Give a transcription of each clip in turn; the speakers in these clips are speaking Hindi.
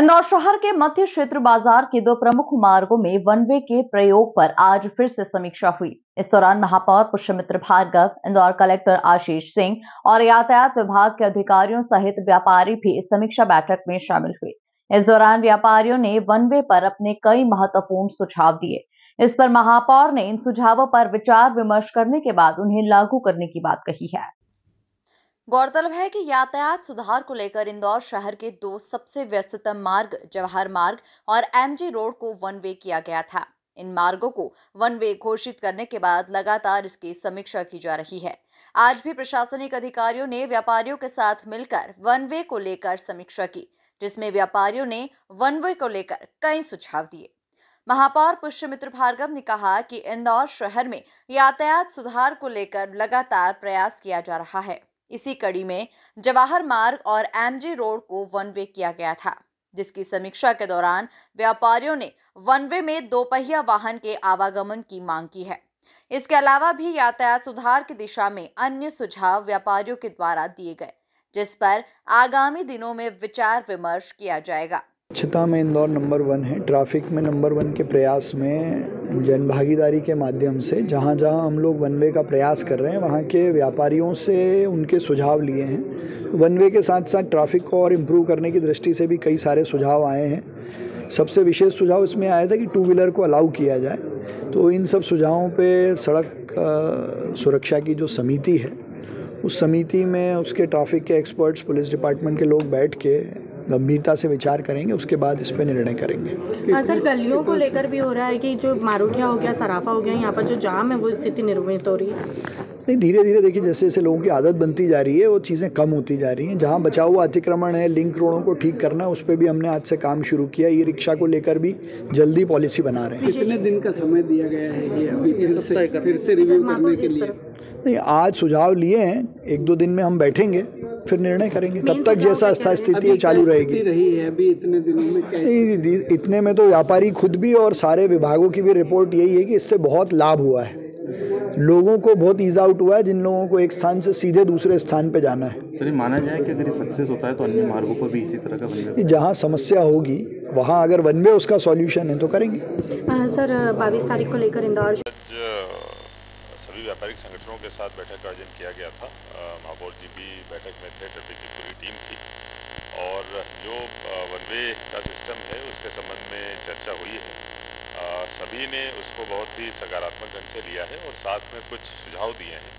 इंदौर शहर के मध्य क्षेत्र बाजार के दो प्रमुख मार्गों में वन वे के प्रयोग पर आज फिर से समीक्षा हुई। इस दौरान महापौर पुष्यमित्र भार्गव, इंदौर कलेक्टर आशीष सिंह और यातायात विभाग के अधिकारियों सहित व्यापारी भी इस समीक्षा बैठक में शामिल हुए। इस दौरान व्यापारियों ने वन वे पर अपने कई महत्वपूर्ण सुझाव दिए। इस पर महापौर ने इन सुझावों पर विचार विमर्श करने के बाद उन्हें लागू करने की बात कही है। गौरतलब है कि यातायात सुधार को लेकर इंदौर शहर के दो सबसे व्यस्ततम मार्ग जवाहर मार्ग और एमजी रोड को वन वे किया गया था। इन मार्गों को वन वे घोषित करने के बाद लगातार इसकी समीक्षा की जा रही है। आज भी प्रशासनिक अधिकारियों ने व्यापारियों के साथ मिलकर वन वे को लेकर समीक्षा की, जिसमें व्यापारियों ने वन वे को लेकर कई सुझाव दिए। महापौर पुष्यमित्र भार्गव ने कहा कि इंदौर शहर में यातायात सुधार को लेकर लगातार प्रयास किया जा रहा है। इसी कड़ी में जवाहर मार्ग और एमजी रोड को वन वे किया गया था, जिसकी समीक्षा के दौरान व्यापारियों ने वन वे में दोपहिया वाहन के आवागमन की मांग की है। इसके अलावा भी यातायात सुधार की दिशा में अन्य सुझाव व्यापारियों के द्वारा दिए गए, जिस पर आगामी दिनों में विचार विमर्श किया जाएगा। स्वच्छता में इंदौर नंबर 1 है। ट्रैफिक में नंबर 1 के प्रयास में जन भागीदारी के माध्यम से जहाँ जहाँ हम लोग वन वे का प्रयास कर रहे हैं वहाँ के व्यापारियों से उनके सुझाव लिए हैं। वन वे के साथ साथ ट्रैफिक को और इम्प्रूव करने की दृष्टि से भी कई सारे सुझाव आए हैं। सबसे विशेष सुझाव इसमें आया था कि 2 व्हीलर को अलाउ किया जाए। तो इन सब सुझावों पर सड़क सुरक्षा की जो समिति है उस समिति में उसके ट्रैफिक के एक्सपर्ट्स, पुलिस डिपार्टमेंट के लोग बैठ के गंभीरता से विचार करेंगे। उसके बाद इस पर निर्णय करेंगे। हाँ सर, गलियों को लेकर भी हो रहा है कि जो मारुठिया हो गया, सराफा हो गया, यहाँ पर जो जाम है वो स्थिति निर्मित हो रही है। नहीं, धीरे धीरे देखिए जैसे जैसे लोगों की आदत बनती जा रही है वो चीज़ें कम होती जा रही हैं। जहाँ बचा हुआ अतिक्रमण है, लिंक रोडों को ठीक करना है, उस पर भी हमने आज से काम शुरू किया। ई रिक्शा को लेकर भी जल्दी पॉलिसी बना रहे हैं। कितने दिन का समय दिया गया है ये अभी फिर से रिव्यू करने के लिए? नहीं, आज सुझाव लिए हैं, 1-2 दिन में हम बैठेंगे फिर निर्णय करेंगे। तब तक जैसा स्थिति है चालू रहेगी। अभी इतने दिनों में इतने में तो व्यापारी खुद भी और सारे विभागों की भी रिपोर्ट यही है कि इससे बहुत लाभ हुआ है। लोगों को बहुत ईज आउट हुआ है, जिन लोगों को एक स्थान से सीधे दूसरे स्थान पे जाना है। सर, ये माना जाए कि अगर ये सक्सेस होता है तो अन्य मार्गों पर भी इसी तरह का वन वे, जहाँ समस्या होगी वहाँ अगर वन वे उसका सॉल्यूशन है तो करेंगे। सर, 22 तारीख को लेकर इंदौर सभी व्यापारिक संगठनों के साथ बैठक का आयोजन किया गया था। महापौर जी भी बैठक में थे, ट्रैफिक की पूरी टीम थी और जो वन वे का सिस्टम है उसके संबंध में चर्चा हुई है। सभी ने उसको बहुत ही सकारात्मक ढंग से लिया है और साथ में कुछ सुझाव दिए हैं।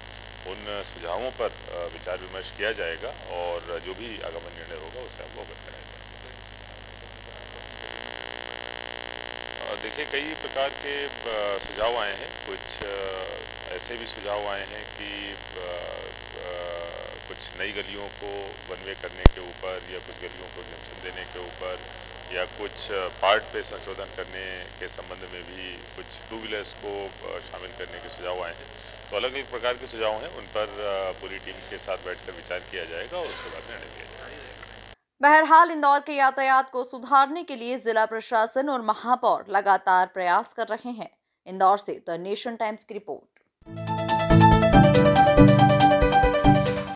उन सुझावों पर विचार विमर्श किया जाएगा और जो भी आगामी निर्णय होगा उसे हम अवगत कराएंगे। देखिए, कई प्रकार के सुझाव आए हैं। कुछ ऐसे भी सुझाव आए हैं कि कुछ नई गलियों को वन वे करने के ऊपर या कुछ गलियों को एग्जेम्पशन देने के ऊपर या कुछ पार्ट पे संशोधन करने के संबंध में भी कुछ 2 व्हीलर्स को शामिल करने के सुझाव आए हैं। तो अलग अलग प्रकार के सुझाव हैं, उन पर पूरी टीम के साथ बैठकर विचार किया जाएगा और उसके बाद निर्णय लिया जाएगा। बहरहाल इंदौर के यातायात को सुधारने के लिए जिला प्रशासन और महापौर लगातार प्रयास कर रहे हैं। इंदौर से द नेशन टाइम्स की रिपोर्ट।